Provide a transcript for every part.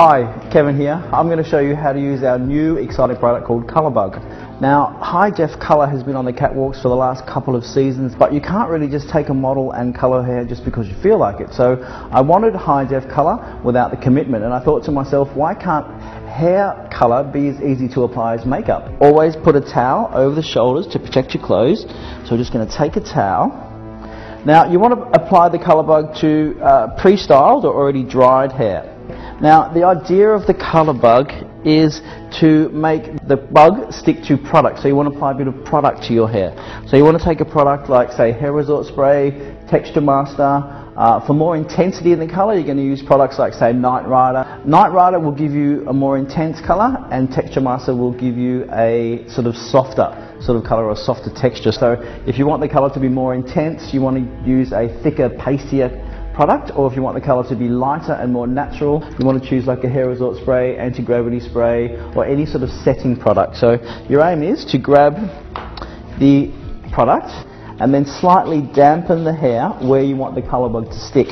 Hi, Kevin here. I'm going to show you how to use our new exciting product called Colorbug. Now, high def colour has been on the catwalks for the last couple of seasons, but you can't really just take a model and colour hair just because you feel like it. So I wanted high def colour without the commitment, and I thought to myself, why can't hair colour be as easy to apply as makeup? Always put a towel over the shoulders to protect your clothes. So we're just going to take a towel. Now, you want to apply the Colorbug to pre-styled or already dried hair. Now, the idea of the Colorbug is to make the bug stick to product. So you want to apply a bit of product to your hair. So you want to take a product like, say, Hair Resort Spray, Texture Master. For more intensity in the colour, you're going to use products like, say, Night Rider. Night Rider will give you a more intense colour, and Texture Master will give you a sort of softer sort of colour or softer texture. So if you want the colour to be more intense, you want to use a thicker, pastier product, or if you want the colour to be lighter and more natural, you want to choose like a Hair Resort Spray, Anti-Gravity Spray, or any sort of setting product. So your aim is to grab the product and then slightly dampen the hair where you want the Colorbug to stick.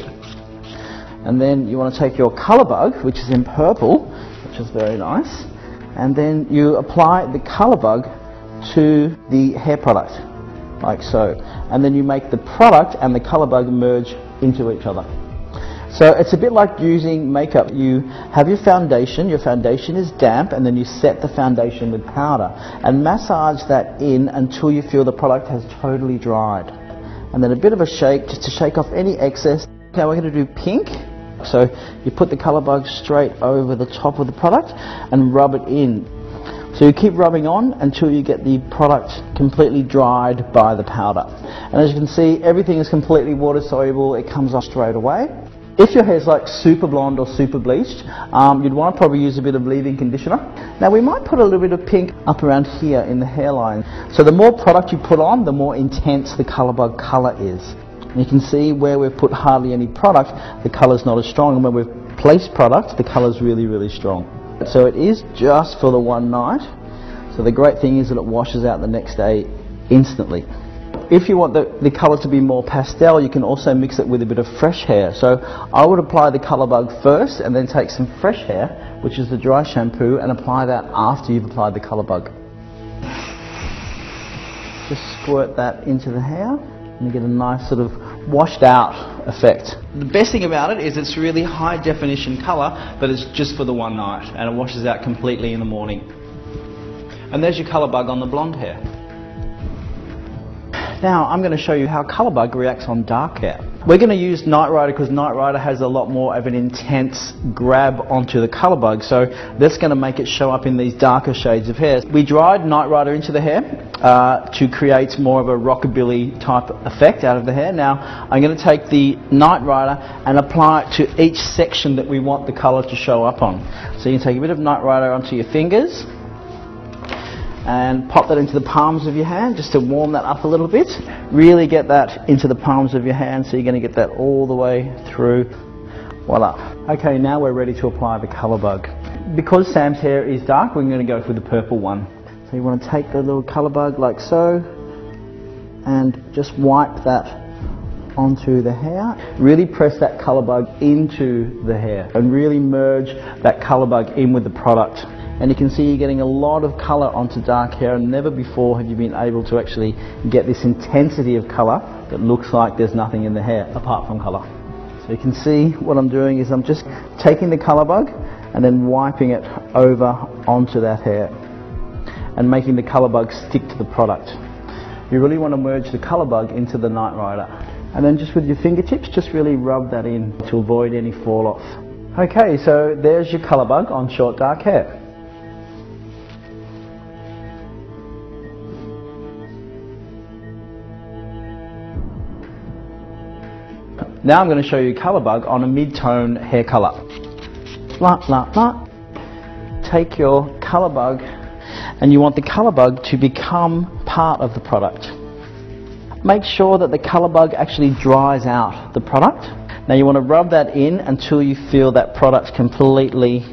And then you want to take your Colorbug, which is in purple, which is very nice, and then you apply the Colorbug to the hair product, like so. And then you make the product and the Colorbug merge into each other. So it's a bit like using makeup. You have your foundation is damp, and then you set the foundation with powder and massage that in until you feel the product has totally dried. And then a bit of a shake just to shake off any excess. Now we're going to do pink. So you put the Colorbug straight over the top of the product and rub it in. So you keep rubbing on until you get the product completely dried by the powder. And as you can see, everything is completely water soluble. It comes off straight away. If your hair's like super blonde or super bleached, you'd want to probably use a bit of leave-in conditioner. Now we might put a little bit of pink up around here in the hairline. So the more product you put on, the more intense the Colorbug colour is. And you can see where we've put hardly any product, the colour's not as strong, and when we've placed product, the colour's really, really strong. So it is just for the one night. So the great thing is that it washes out the next day instantly. If you want the colour to be more pastel, you can also mix it with a bit of fresh hair. So I would apply the Colorbug first and then take some fresh hair, which is the dry shampoo, and apply that after you've applied the Colorbug. Just squirt that into the hair and you get a nice sort of washed out effect. The best thing about it is it's really high definition colour, but it's just for the one night, and it washes out completely in the morning. And there's your Colorbug on the blonde hair. Now I'm going to show you how Colorbug reacts on dark hair. We're going to use Night Rider because Night Rider has a lot more of an intense grab onto the Colorbug, so that's going to make it show up in these darker shades of hair. We dried Night Rider into the hair to create more of a rockabilly type effect out of the hair. Now I'm going to take the Night Rider and apply it to each section that we want the colour to show up on. So you can take a bit of Night Rider onto your fingers and pop that into the palms of your hand just to warm that up a little bit. Really get that into the palms of your hand, so you're going to get that all the way through. Voila. Okay, now we're ready to apply the Colorbug. Because Sam's hair is dark, we're going to go for the purple one. So you want to take the little Colorbug like so and just wipe that onto the hair. Really press that Colorbug into the hair and really merge that Colorbug in with the product. And you can see you're getting a lot of colour onto dark hair, and never before have you been able to actually get this intensity of colour that looks like there's nothing in the hair apart from colour. So you can see what I'm doing is I'm just taking the Colorbug and then wiping it over onto that hair and making the Colorbug stick to the product. You really want to merge the Colorbug into the Night Rider. And then just with your fingertips, just really rub that in to avoid any fall off. Okay, so there's your Colorbug on short dark hair. Now I'm going to show you Colorbug on a mid-tone hair colour. Blah, blah, blah. Take your Colorbug and you want the Colorbug to become part of the product. Make sure that the Colorbug actually dries out the product. Now you want to rub that in until you feel that product completely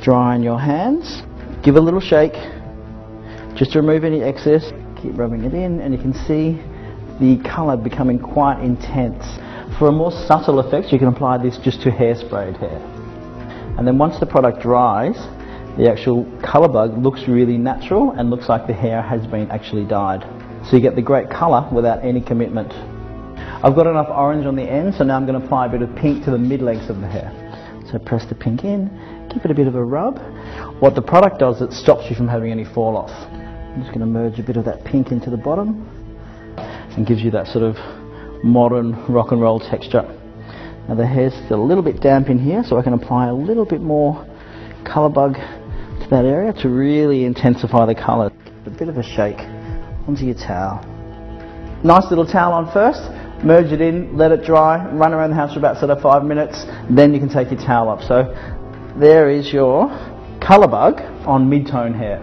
dry in your hands. Give a little shake just to remove any excess. Keep rubbing it in and you can see the colour becoming quite intense. For a more subtle effect, you can apply this just to hairsprayed hair. And then once the product dries, the actual colour bug looks really natural and looks like the hair has been actually dyed. So you get the great colour without any commitment. I've got enough orange on the end, so now I'm going to apply a bit of pink to the mid-lengths of the hair. So press the pink in, give it a bit of a rub. What the product does, it stops you from having any fall off. I'm just going to merge a bit of that pink into the bottom and gives you that sort of modern rock and roll texture. Now the hair's still a little bit damp in here, so I can apply a little bit more colour bug to that area to really intensify the colour. A bit of a shake onto your towel. Nice little towel on first, merge it in, let it dry, run around the house for about sort of 5 minutes, then you can take your towel up. So there is your colour bug on mid-tone hair.